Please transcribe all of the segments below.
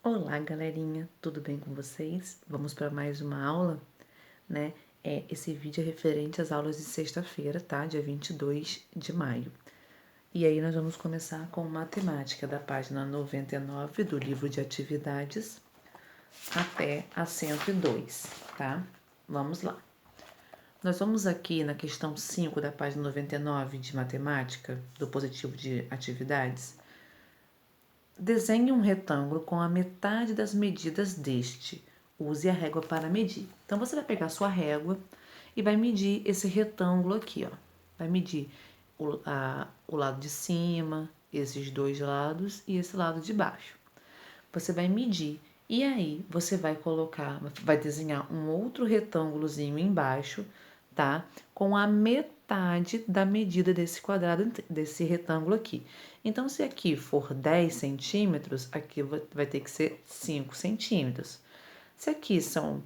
Olá, galerinha, tudo bem com vocês? Vamos para mais uma aula, né? Esse vídeo é referente às aulas de sexta-feira, tá? Dia 22 de maio. E aí nós vamos começar com matemática, da página 99 do livro de atividades até a 102, tá? Vamos lá. Nós vamos aqui na questão 5 da página 99 de matemática, do positivo de atividades. Desenhe um retângulo com a metade das medidas deste. Use a régua para medir. Então, você vai pegar a sua régua e vai medir esse retângulo aqui, ó. Vai medir o lado de cima, esses dois lados e esse lado de baixo. Você vai medir e aí você vai vai desenhar um outro retângulozinho embaixo, tá? Com a metade da medida desse quadrado, desse retângulo aqui. Então, se aqui for 10 centímetros, aqui vai ter que ser 5 centímetros. Se aqui são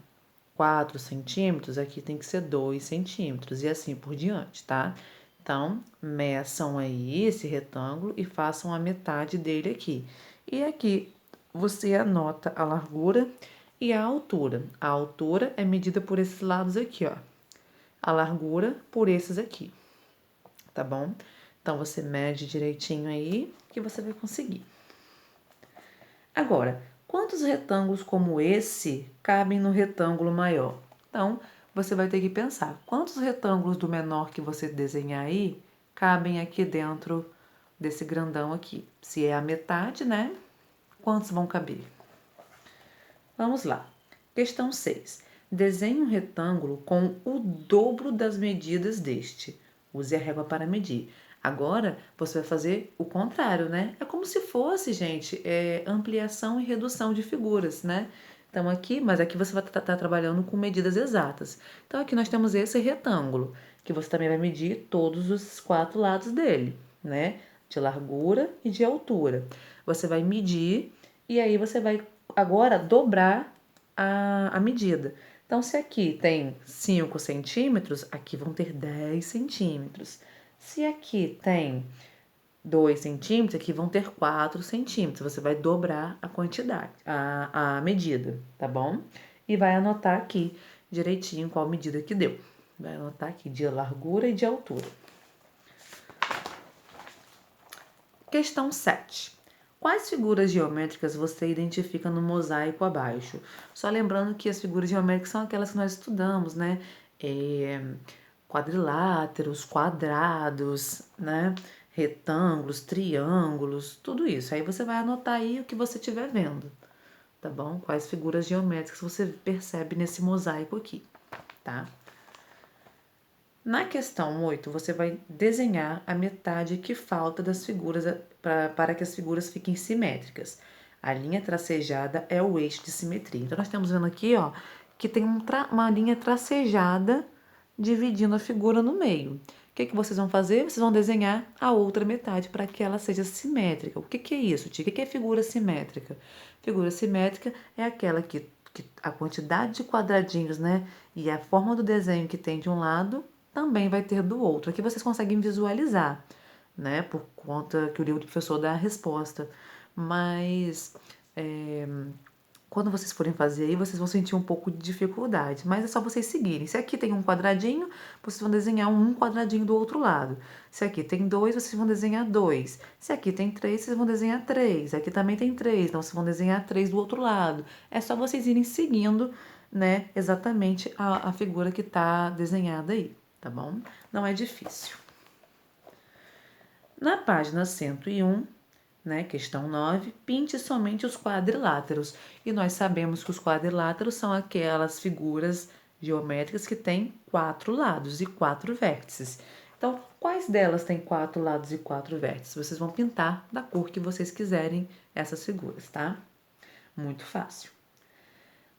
4 centímetros, aqui tem que ser 2 centímetros e assim por diante, tá? Então, meçam aí esse retângulo e façam a metade dele aqui. E aqui você anota a largura e a altura. A altura é medida por esses lados aqui, ó. A largura por esses aqui, tá bom? Então, você mede direitinho aí que você vai conseguir. Agora, quantos retângulos como esse cabem no retângulo maior? Então, você vai ter que pensar, quantos retângulos do menor que você desenhar aí cabem aqui dentro desse grandão aqui? Se é a metade, né? Quantos vão caber? Vamos lá. Questão 6. Desenhe um retângulo com o dobro das medidas deste. Use a régua para medir. Agora, você vai fazer o contrário, né? É como se fosse, gente, ampliação e redução de figuras, né? Então, mas aqui você vai estar trabalhando com medidas exatas. Então, aqui nós temos esse retângulo, que você também vai medir todos os 4 lados dele, né? De largura e de altura. Você vai medir e aí você vai agora dobrar a medida. Então, se aqui tem 5 centímetros, aqui vão ter 10 centímetros. Se aqui tem 2 centímetros, aqui vão ter 4 centímetros. Você vai dobrar a quantidade, a medida, tá bom? E vai anotar aqui direitinho qual medida que deu. Vai anotar aqui de largura e de altura. Questão 7. Quais figuras geométricas você identifica no mosaico abaixo? Só lembrando que as figuras geométricas são aquelas que nós estudamos, né? Quadriláteros, quadrados, né? Retângulos, triângulos, tudo isso. Aí você vai anotar aí o que você estiver vendo, tá bom? Quais figuras geométricas você percebe nesse mosaico aqui, tá? Na questão 8, você vai desenhar a metade que falta das figuras para que as figuras fiquem simétricas. A linha tracejada é o eixo de simetria. Então, nós estamos vendo aqui, ó, que tem uma linha tracejada dividindo a figura no meio. O que vocês vão fazer? Vocês vão desenhar a outra metade para que ela seja simétrica. O que é isso, Tia? O que é figura simétrica? Figura simétrica é aquela que a quantidade de quadradinhos, né, e a forma do desenho que tem de um lado também vai ter do outro. Aqui vocês conseguem visualizar, né? Por conta que o livro do professor dá a resposta. Mas quando vocês forem fazer aí, vocês vão sentir um pouco de dificuldade. Mas é só vocês seguirem. Se aqui tem um quadradinho, vocês vão desenhar um quadradinho do outro lado. Se aqui tem 2, vocês vão desenhar 2. Se aqui tem 3, vocês vão desenhar 3. Aqui também tem 3, então vocês vão desenhar 3 do outro lado. É só vocês irem seguindo, né, exatamente a figura que está desenhada aí, tá bom? Não é difícil. Na página 101, né, questão 9, pinte somente os quadriláteros. E nós sabemos que os quadriláteros são aquelas figuras geométricas que têm 4 lados e 4 vértices. Então, quais delas têm 4 lados e 4 vértices? Vocês vão pintar da cor que vocês quiserem essas figuras, tá? Muito fácil.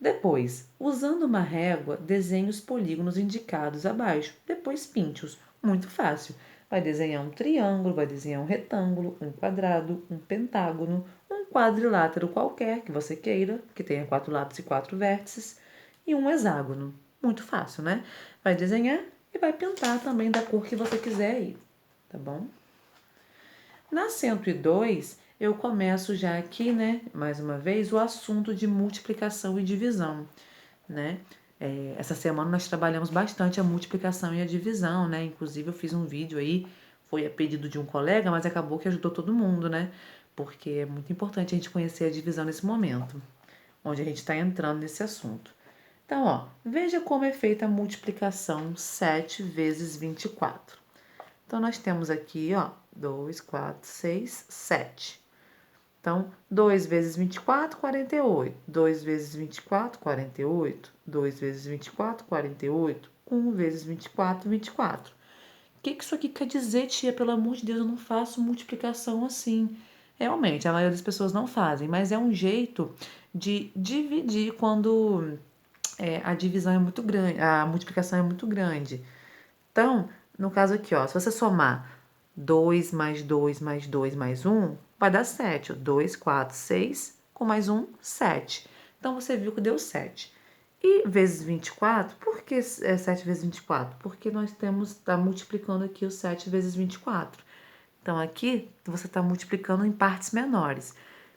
Depois, usando uma régua, desenhe os polígonos indicados abaixo. Depois, pinte-os. Muito fácil. Vai desenhar um triângulo, vai desenhar um retângulo, um quadrado, um pentágono, um quadrilátero qualquer que você queira, que tenha 4 lados e 4 vértices, e um hexágono. Muito fácil, né? Vai desenhar e vai pintar também da cor que você quiser aí, tá bom? Na 102, eu começo já aqui, né, mais uma vez, o assunto de multiplicação e divisão, né? Essa semana nós trabalhamos bastante a multiplicação e a divisão, né? Inclusive eu fiz um vídeo aí, foi a pedido de um colega, mas acabou que ajudou todo mundo, né? Porque é muito importante a gente conhecer a divisão nesse momento, onde a gente está entrando nesse assunto. Então, ó, veja como é feita a multiplicação 7 vezes 24. Então, nós temos aqui, ó, 2, 4, 6, 7. Então, 2 vezes 24, 48. 2 vezes 24, 48. 2 vezes 24, 48. 1 vezes 24, 24. O que isso aqui quer dizer, tia? Pelo amor de Deus, eu não faço multiplicação assim. Realmente, a maioria das pessoas não fazem, mas é um jeito de dividir quando a divisão é muito grande, a multiplicação é muito grande. Então, no caso aqui, ó, se você somar 2 mais 2 mais 2 mais 1, vai dar 7. 2, 4, 6, com mais 1, 7. Então, você viu que deu 7. E vezes 24, por que 7 vezes 24? Porque nós está multiplicando aqui o 7 vezes 24. Então, aqui você está multiplicando em partes menores.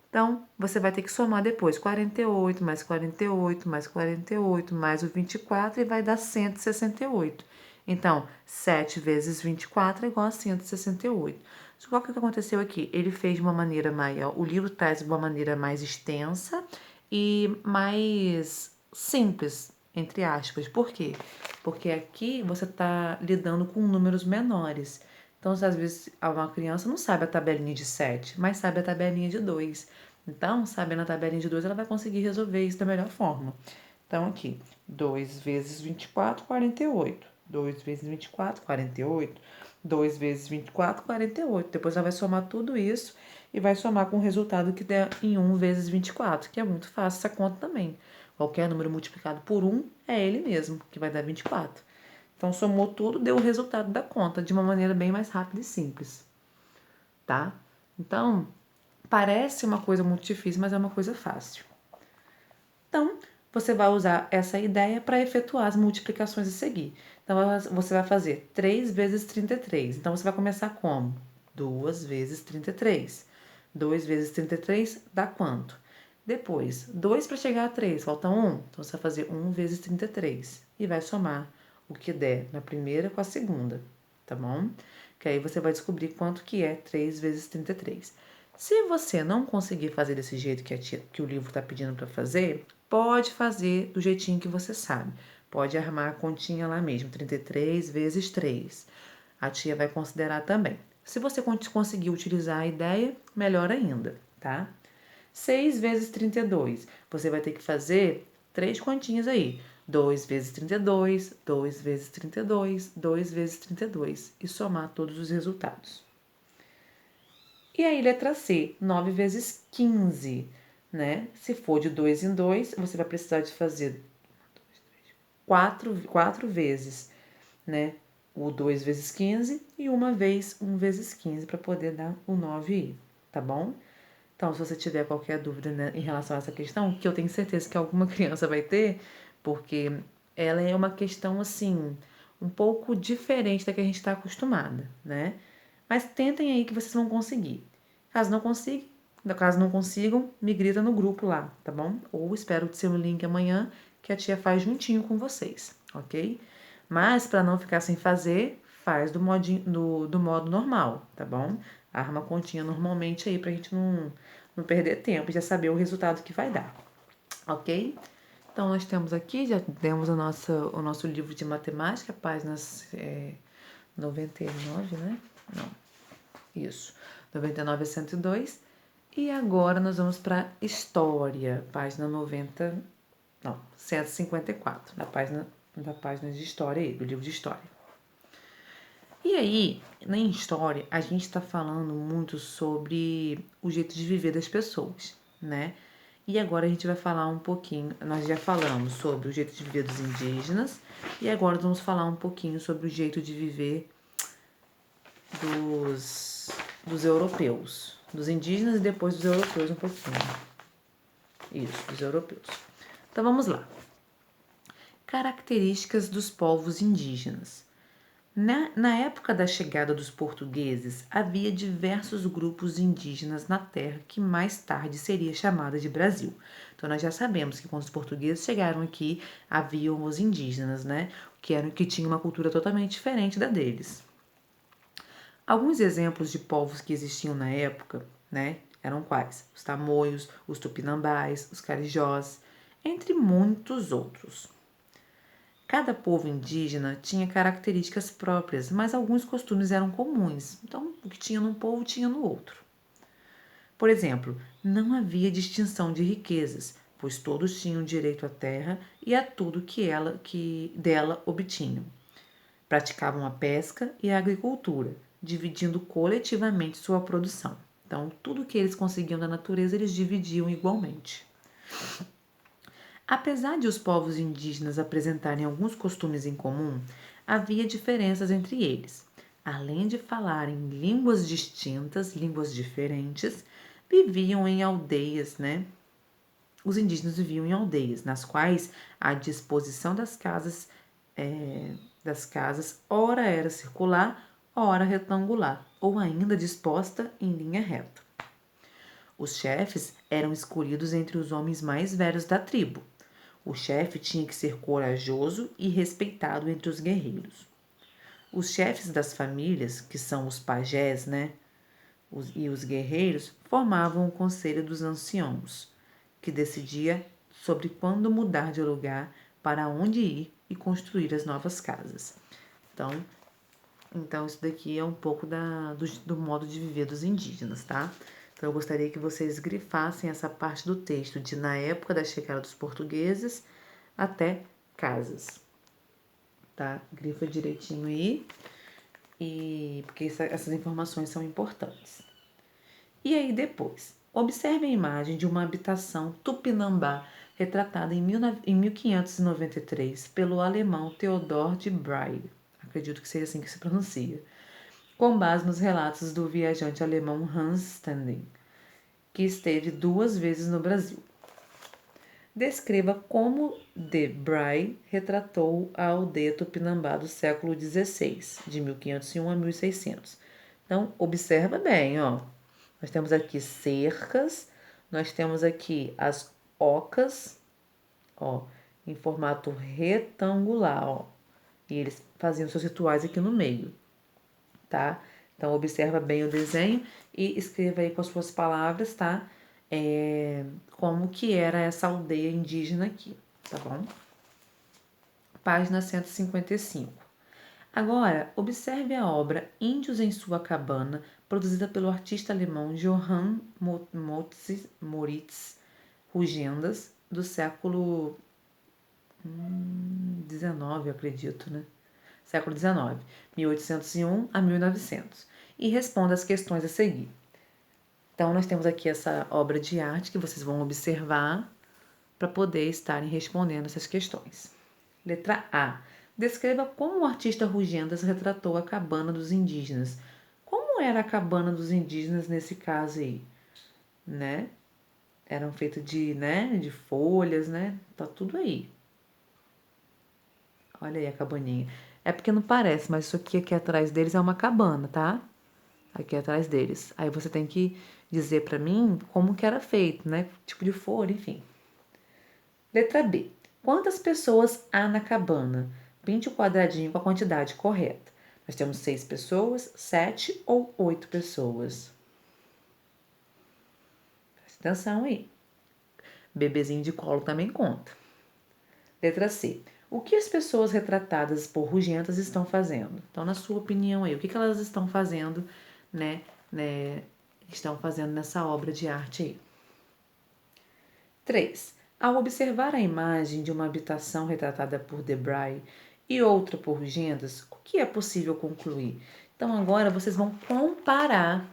Então, você vai ter que somar depois 48 mais 48 mais 48 mais o 24 e vai dar 168. Então, 7 vezes 24 é igual a 168. Só que o que aconteceu aqui? Ele fez de uma maneira maior, o livro traz de uma maneira mais extensa e mais simples, entre aspas. Por quê? Porque aqui você está lidando com números menores. Então, às vezes, uma criança não sabe a tabelinha de 7, mas sabe a tabelinha de 2. Então, sabendo a tabelinha de 2, ela vai conseguir resolver isso da melhor forma. Então, aqui, 2 vezes 24, 48. 2 vezes 24, 48. 2 vezes 24, 48. Depois ela vai somar tudo isso e vai somar com o resultado que der em 1 vezes 24, que é muito fácil essa conta também. Qualquer número multiplicado por 1 é ele mesmo, que vai dar 24. Então, somou tudo, deu o resultado da conta de uma maneira bem mais rápida e simples, tá? Então, parece uma coisa muito difícil, mas é uma coisa fácil. Então, você vai usar essa ideia para efetuar as multiplicações a seguir. Então, você vai fazer 3 vezes 33. Então, você vai começar como? 2 vezes 33. 2 vezes 33 dá quanto? Depois, 2 para chegar a 3, falta 1. Então, você vai fazer 1 vezes 33 e vai somar o que der na primeira com a segunda, tá bom? Que aí você vai descobrir quanto que é 3 vezes 33. Se você não conseguir fazer desse jeito que o livro está pedindo para fazer, pode fazer do jeitinho que você sabe. Pode armar a continha lá mesmo, 33 vezes 3. A tia vai considerar também. Se você conseguir utilizar a ideia, melhor ainda, tá? 6 vezes 32. Você vai ter que fazer 3 continhas aí. 2 vezes 32, 2 vezes 32, 2 vezes 32 e somar todos os resultados. E aí, letra C, 9 vezes 15, né? Se for de 2 em 2, você vai precisar de fazer 4 vezes, né? O 2 vezes 15 e uma vez 1 vezes 15 para poder dar o 9i, tá bom? Então, se você tiver qualquer dúvida, né, em relação a essa questão, que eu tenho certeza que alguma criança vai ter, porque ela é uma questão, assim, um pouco diferente da que a gente está acostumada, né? Mas tentem aí que vocês vão conseguir. Caso não consigam, me grita no grupo lá, tá bom? Ou espero o seu link amanhã, que a tia faz juntinho com vocês, ok? Mas, para não ficar sem fazer, faz do modo normal, tá bom? Arma a continha normalmente aí pra gente não perder tempo e já saber o resultado que vai dar, ok? Então, nós temos aqui, já demos o nosso livro de matemática, páginas 99, né? Não, isso, 99 a 102. E agora nós vamos para história, página 90, não, 154, da página de história aí, do livro de história. E aí, na história, a gente está falando muito sobre o jeito de viver das pessoas, né? E agora a gente vai falar um pouquinho, nós já falamos sobre o jeito de viver dos indígenas, e agora vamos falar um pouquinho sobre o jeito de viver dos europeus, dos indígenas e depois dos europeus um pouquinho. Isso, dos europeus. Então vamos lá. Características dos povos indígenas. Na época da chegada dos portugueses, havia diversos grupos indígenas na terra que mais tarde seria chamada de Brasil. Então nós já sabemos que quando os portugueses chegaram aqui, haviam os indígenas, né? Que tinham uma cultura totalmente diferente da deles. Alguns exemplos de povos que existiam na época, né, eram quais? Os tamoios, os tupinambás, os carijós, entre muitos outros. Cada povo indígena tinha características próprias, mas alguns costumes eram comuns. Então, o que tinha num povo tinha no outro. Por exemplo, não havia distinção de riquezas, pois todos tinham direito à terra e a tudo que dela obtinham. Praticavam a pesca e a agricultura, dividindo coletivamente sua produção. Então, tudo que eles conseguiam da natureza, eles dividiam igualmente. Apesar de os povos indígenas apresentarem alguns costumes em comum, havia diferenças entre eles. Além de falarem línguas distintas, línguas diferentes, viviam em aldeias, né? Os indígenas viviam em aldeias, nas quais a disposição das casas ora era circular, ora retangular, ou ainda disposta em linha reta. Os chefes eram escolhidos entre os homens mais velhos da tribo. O chefe tinha que ser corajoso e respeitado entre os guerreiros. Os chefes das famílias, que são os pajés, né, e os guerreiros, formavam o conselho dos anciãos, que decidia sobre quando mudar de lugar, para onde ir e construir as novas casas. Então isso daqui é um pouco do modo de viver dos indígenas, tá? Então eu gostaria que vocês grifassem essa parte do texto de na época da chegada dos portugueses até casas, tá? Grifa direitinho aí, porque essas informações são importantes. E aí depois, observe a imagem de uma habitação tupinambá retratada em 1593 pelo alemão Theodor de Bry, acredito que seja assim que se pronuncia, com base nos relatos do viajante alemão Hans Stending, que esteve 2 vezes no Brasil. Descreva como de Bry retratou a aldeia tupinambá do século XVI, de 1501 a 1600. Então, observa bem, ó. Nós temos aqui cercas, nós temos aqui as ocas, ó, em formato retangular, ó. E eles faziam seus rituais aqui no meio, tá? Então, observa bem o desenho e escreva aí com as suas palavras, tá? Como que era essa aldeia indígena aqui, tá bom? Página 155. Agora, observe a obra Índios em Sua Cabana, produzida pelo artista alemão Johann Moritz Rugendas, do século XIX, acredito, né? Século XIX, 1801 a 1900, e responda as questões a seguir. Então, nós temos aqui essa obra de arte que vocês vão observar para poder estarem respondendo essas questões. Letra A. Descreva como o artista Rugendas retratou a cabana dos indígenas. Como era a cabana dos indígenas nesse caso aí? Né? Eram feitas de folhas, né? Tá tudo aí. Olha aí a cabaninha. É porque não parece, mas isso aqui atrás deles é uma cabana, tá? Aqui atrás deles. Aí você tem que dizer para mim como que era feito, né? Tipo de folha, enfim. Letra B. Quantas pessoas há na cabana? Pinte o quadradinho com a quantidade correta. Nós temos 6 pessoas, 7 ou 8 pessoas. Presta atenção aí. Bebezinho de colo também conta. Letra C. O que as pessoas retratadas por Rugentas estão fazendo? Então, na sua opinião aí, o que elas estão fazendo, né? Estão fazendo nessa obra de arte aí? 3. Ao observar a imagem de uma habitação retratada por Debray e outra por Rugendas, o que é possível concluir? Então, agora vocês vão comparar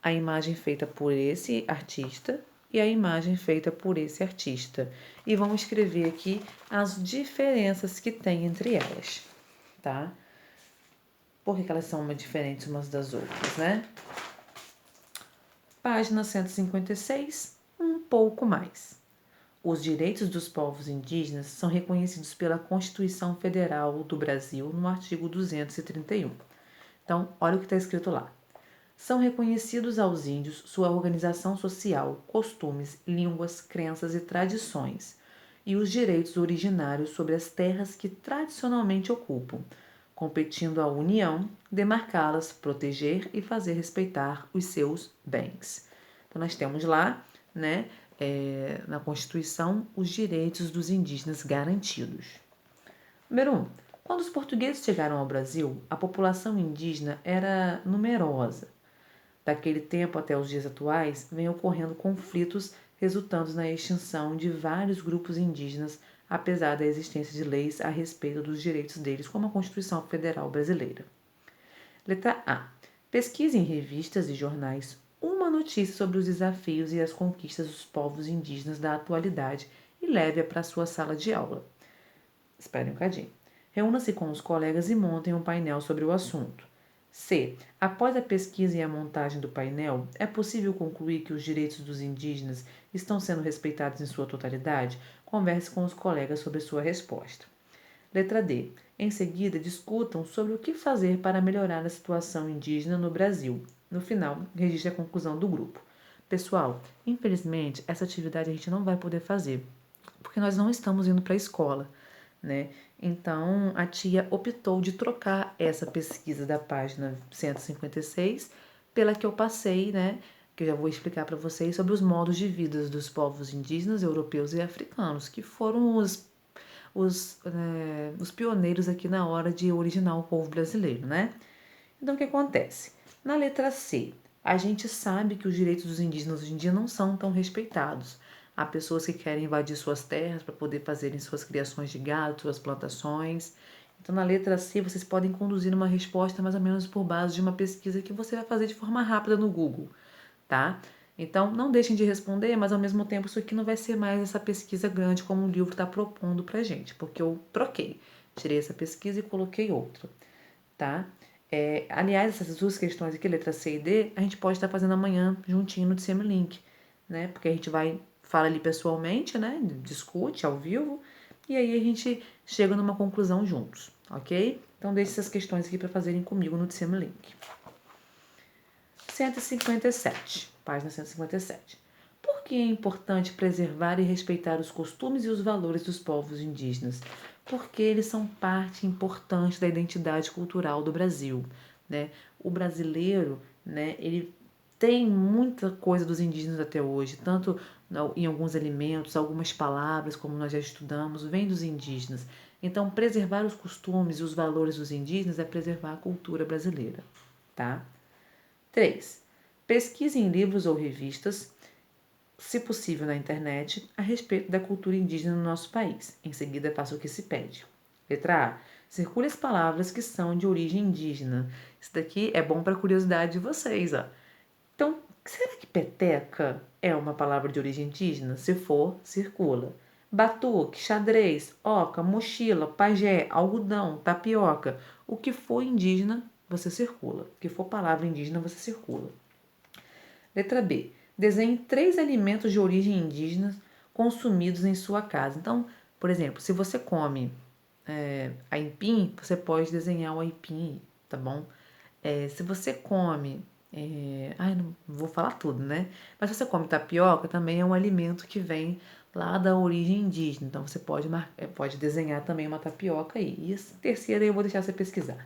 a imagem feita por esse artista e a imagem feita por esse artista. E vão escrever aqui as diferenças que tem entre elas, tá? Por que elas são diferentes umas das outras, né? Página 156, um pouco mais. Os direitos dos povos indígenas são reconhecidos pela Constituição Federal do Brasil no artigo 231. Então, olha o que está escrito lá. São reconhecidos aos índios sua organização social, costumes, línguas, crenças e tradições, e os direitos originários sobre as terras que tradicionalmente ocupam, competindo à União demarcá-las, proteger e fazer respeitar os seus bens. Então, nós temos lá, né, na Constituição, os direitos dos indígenas garantidos. Número 1. Quando os portugueses chegaram ao Brasil, a população indígena era numerosa. Daquele tempo até os dias atuais, vem ocorrendo conflitos resultando na extinção de vários grupos indígenas, apesar da existência de leis a respeito dos direitos deles, como a Constituição Federal Brasileira. Letra A. Pesquise em revistas e jornais uma notícia sobre os desafios e as conquistas dos povos indígenas da atualidade e leve-a para a sua sala de aula. Espere um bocadinho. Reúna-se com os colegas e montem um painel sobre o assunto. C. Após a pesquisa e a montagem do painel, é possível concluir que os direitos dos indígenas estão sendo respeitados em sua totalidade? Converse com os colegas sobre sua resposta. Letra D. Em seguida, discutam sobre o que fazer para melhorar a situação indígena no Brasil. No final, registre a conclusão do grupo. Pessoal, infelizmente, essa atividade a gente não vai poder fazer, porque nós não estamos indo para a escola, né? Então, a tia optou de trocar essa pesquisa da página 156 pela que eu passei, né? Que eu já vou explicar para vocês sobre os modos de vida dos povos indígenas, europeus e africanos, que foram os pioneiros aqui na hora de originar o povo brasileiro, né? Então, o que acontece? Na letra C, a gente sabe que os direitos dos indígenas hoje em dia não são tão respeitados. Há pessoas que querem invadir suas terras para poder fazerem suas criações de gado, suas plantações. Então, na letra C, vocês podem conduzir uma resposta mais ou menos por base de uma pesquisa que você vai fazer de forma rápida no Google, tá? Então, não deixem de responder, mas ao mesmo tempo isso aqui não vai ser mais essa pesquisa grande como o livro está propondo pra gente, porque eu troquei. Tirei essa pesquisa e coloquei outra, tá? Aliás, essas duas questões aqui, letra C e D, a gente pode estar fazendo amanhã juntinho no DCM Link, né? Porque a gente fala ali pessoalmente, né? Discute ao vivo, e aí a gente chega numa conclusão juntos, ok? Então, deixe essas questões aqui para fazerem comigo no DCM Link. 157, página 157. Por que é importante preservar e respeitar os costumes e os valores dos povos indígenas? Porque eles são parte importante da identidade cultural do Brasil, né? O brasileiro, né, ele tem muita coisa dos indígenas até hoje, tanto em alguns alimentos, algumas palavras, como nós já estudamos, vem dos indígenas. Então, preservar os costumes e os valores dos indígenas é preservar a cultura brasileira, tá? 3. Pesquise em livros ou revistas, se possível na internet, a respeito da cultura indígena no nosso país. Em seguida, faça o que se pede. Letra A. Circule as palavras que são de origem indígena. Isso daqui é bom para curiosidade de vocês, ó. Então, será que peteca é uma palavra de origem indígena? Se for, circula. Batuque, xadrez, oca, mochila, pajé, algodão, tapioca. O que for indígena, você circula. O que for palavra indígena, você circula. Letra B. Desenhe 3 alimentos de origem indígena consumidos em sua casa. Então, por exemplo, se você come aipim, você pode desenhar o aipim, tá bom? Se você come... não vou falar tudo, né? Mas se você come tapioca, também é um alimento que vem lá da origem indígena. Então, você pode desenhar também uma tapioca aí. E a terceira eu vou deixar você pesquisar.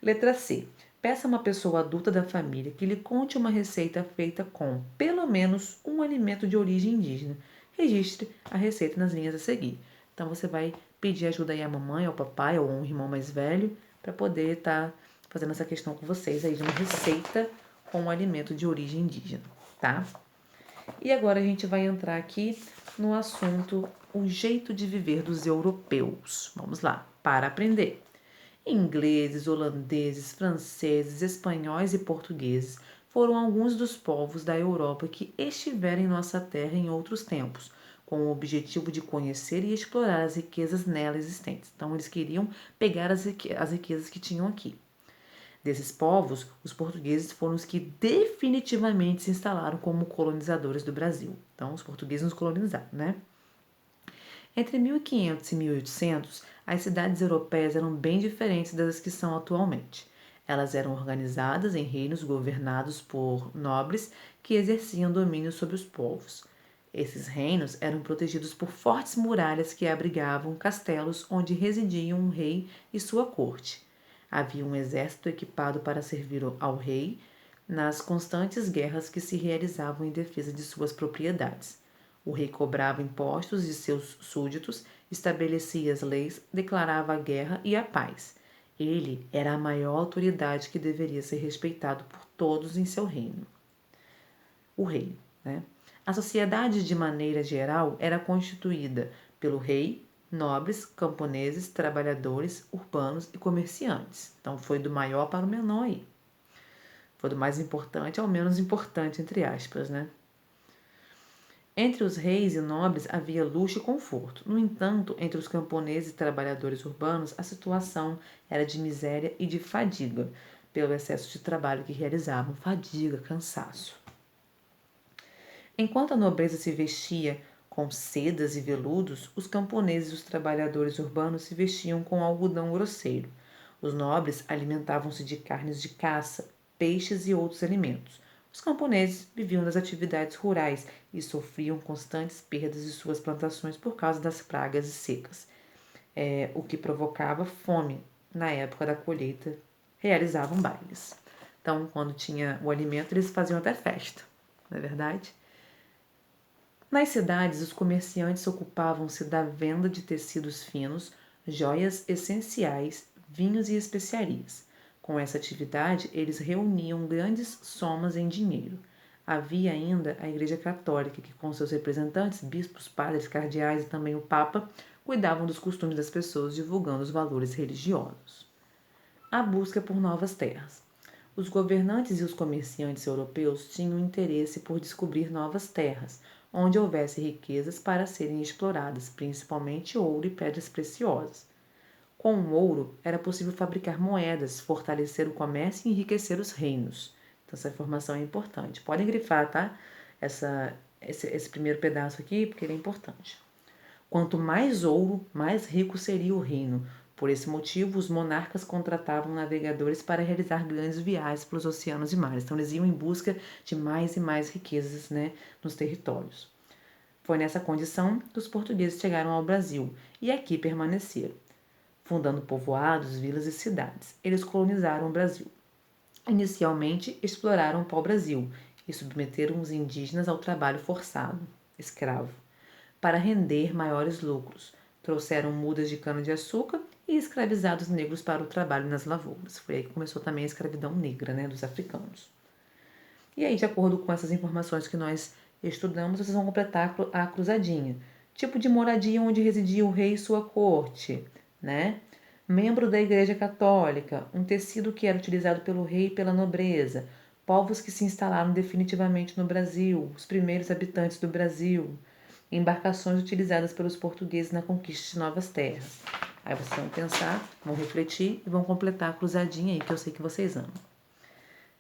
Letra C. Peça a uma pessoa adulta da família que lhe conte uma receita feita com, pelo menos, um alimento de origem indígena. Registre a receita nas linhas a seguir. Então, você vai pedir ajuda aí à mamãe, ao papai ou a um irmão mais velho para poder estar fazendo essa questão com vocês aí de uma receita com um alimento de origem indígena, tá? E agora a gente vai entrar aqui no assunto o jeito de viver dos europeus. Vamos lá, para aprender. Ingleses, holandeses, franceses, espanhóis e portugueses foram alguns dos povos da Europa que estiveram em nossa terra em outros tempos, com o objetivo de conhecer e explorar as riquezas nela existentes. Então, eles queriam pegar as riquezas que tinham aqui. Desses povos, os portugueses foram os que definitivamente se instalaram como colonizadores do Brasil. Então, os portugueses nos colonizaram, né? Entre 1500 e 1800, as cidades europeias eram bem diferentes das que são atualmente. Elas eram organizadas em reinos governados por nobres que exerciam domínio sobre os povos. Esses reinos eram protegidos por fortes muralhas que abrigavam castelos onde residiam um rei e sua corte. Havia um exército equipado para servir ao rei nas constantes guerras que se realizavam em defesa de suas propriedades. O rei cobrava impostos de seus súditos, estabelecia as leis, declarava a guerra e a paz. Ele era a maior autoridade que deveria ser respeitado por todos em seu reino. O rei, né? A sociedade, de maneira geral, era constituída pelo rei, nobres, camponeses, trabalhadores, urbanos e comerciantes. Então, foi do maior para o menor aí. Foi do mais importante ao menos importante, entre aspas, né? Entre os reis e nobres havia luxo e conforto. No entanto, entre os camponeses e trabalhadores urbanos, a situação era de miséria e de fadiga, pelo excesso de trabalho que realizavam, fadiga, cansaço. Enquanto a nobreza se vestia com sedas e veludos, os camponeses e os trabalhadores urbanos se vestiam com algodão grosseiro. Os nobres alimentavam-se de carnes de caça, peixes e outros alimentos. Os camponeses viviam das atividades rurais e sofriam constantes perdas de suas plantações por causa das pragas e secas, o que provocava fome. Na época da colheita, realizavam bailes. Então, quando tinha o alimento, eles faziam até festa, não é verdade? Nas cidades, os comerciantes ocupavam-se da venda de tecidos finos, joias essenciais, vinhos e especiarias. Com essa atividade, eles reuniam grandes somas em dinheiro. Havia ainda a Igreja Católica, que com seus representantes, bispos, padres, cardeais e também o Papa, cuidavam dos costumes das pessoas, divulgando os valores religiosos. A busca por novas terras. Os governantes e os comerciantes europeus tinham interesse por descobrir novas terras, onde houvesse riquezas para serem exploradas, principalmente ouro e pedras preciosas. Com o ouro, era possível fabricar moedas, fortalecer o comércio e enriquecer os reinos. Então, essa informação é importante. Podem grifar, tá? Esse primeiro pedaço aqui, porque ele é importante. Quanto mais ouro, mais rico seria o reino. Por esse motivo, os monarcas contratavam navegadores para realizar grandes viagens pelos oceanos e mares. Então, eles iam em busca de mais e mais riquezas, né, nos territórios. Foi nessa condição que os portugueses chegaram ao Brasil e aqui permaneceram, fundando povoados, vilas e cidades. Eles colonizaram o Brasil. Inicialmente, exploraram o pau-brasil e submeteram os indígenas ao trabalho forçado, escravo, para render maiores lucros. Trouxeram mudas de cana-de-açúcar e escravizados negros para o trabalho nas lavouras. Foi aí que começou também a escravidão negra, né, dos africanos. E aí, de acordo com essas informações que nós estudamos, vocês vão completar a cruzadinha. Tipo de moradia onde residia o rei e sua corte, né? Membro da Igreja Católica, um tecido que era utilizado pelo rei e pela nobreza, povos que se instalaram definitivamente no Brasil, os primeiros habitantes do Brasil, embarcações utilizadas pelos portugueses na conquista de novas terras. Aí vocês vão pensar, vão refletir e vão completar a cruzadinha aí, que eu sei que vocês amam.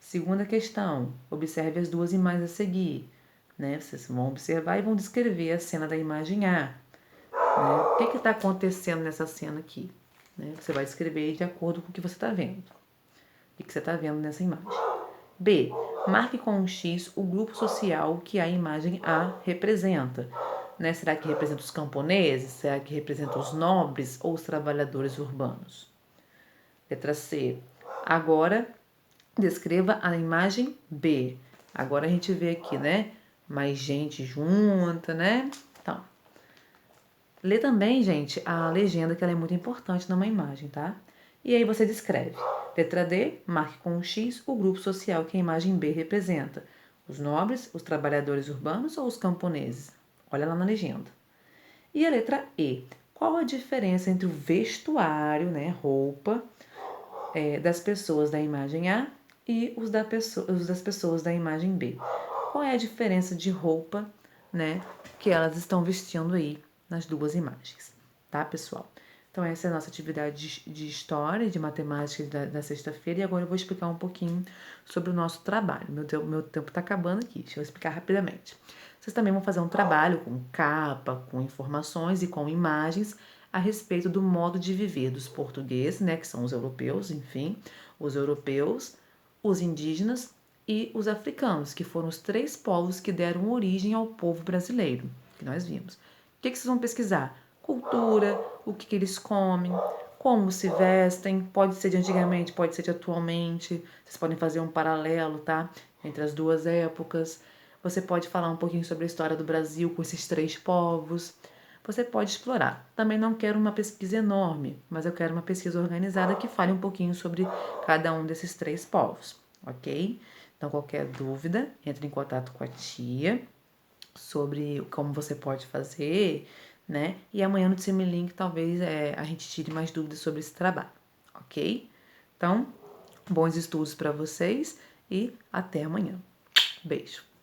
Segunda questão, observe as duas imagens a seguir. Né? Vocês vão observar e vão descrever a cena da imagem A. Né? O que está acontecendo nessa cena aqui? Né? Você vai escrever de acordo com o que você está vendo. O que você está vendo nessa imagem. B. Marque com um X o grupo social que a imagem A representa. Né? Será que representa os camponeses? Será que representa os nobres ou os trabalhadores urbanos? Letra C. Agora, descreva a imagem B. Agora a gente vê aqui, né? Mais gente junta, né? Então, lê também, gente, a legenda, que ela é muito importante numa imagem, tá? E aí você descreve. Letra D, marque com um X o grupo social que a imagem B representa. Os nobres, os trabalhadores urbanos ou os camponeses? Olha lá na legenda. E a letra E, qual a diferença entre o vestuário, né, roupa, das pessoas da imagem A e os das pessoas da imagem B? Qual é a diferença de roupa, né, que elas estão vestindo aí nas duas imagens, tá, pessoal? Então, essa é a nossa atividade de história e de matemática da sexta-feira. E agora eu vou explicar um pouquinho sobre o nosso trabalho. Meu tempo está acabando aqui, deixa eu explicar rapidamente. Vocês também vão fazer um trabalho com capa, com informações e com imagens a respeito do modo de viver dos portugueses, né, que são os europeus, enfim, os europeus, os indígenas e os africanos, que foram os 3 povos que deram origem ao povo brasileiro, que nós vimos. O que vocês vão pesquisar? Cultura, o que eles comem, como se vestem, pode ser de antigamente, pode ser de atualmente, vocês podem fazer um paralelo, tá? Entre as duas épocas. Você pode falar um pouquinho sobre a história do Brasil com esses 3 povos. Você pode explorar. Também não quero uma pesquisa enorme, mas eu quero uma pesquisa organizada que fale um pouquinho sobre cada um desses 3 povos, ok? Então, qualquer dúvida, entre em contato com a tia sobre como você pode fazer, né? E amanhã no Time Link talvez a gente tire mais dúvidas sobre esse trabalho, ok? Então, bons estudos para vocês e até amanhã. Beijo!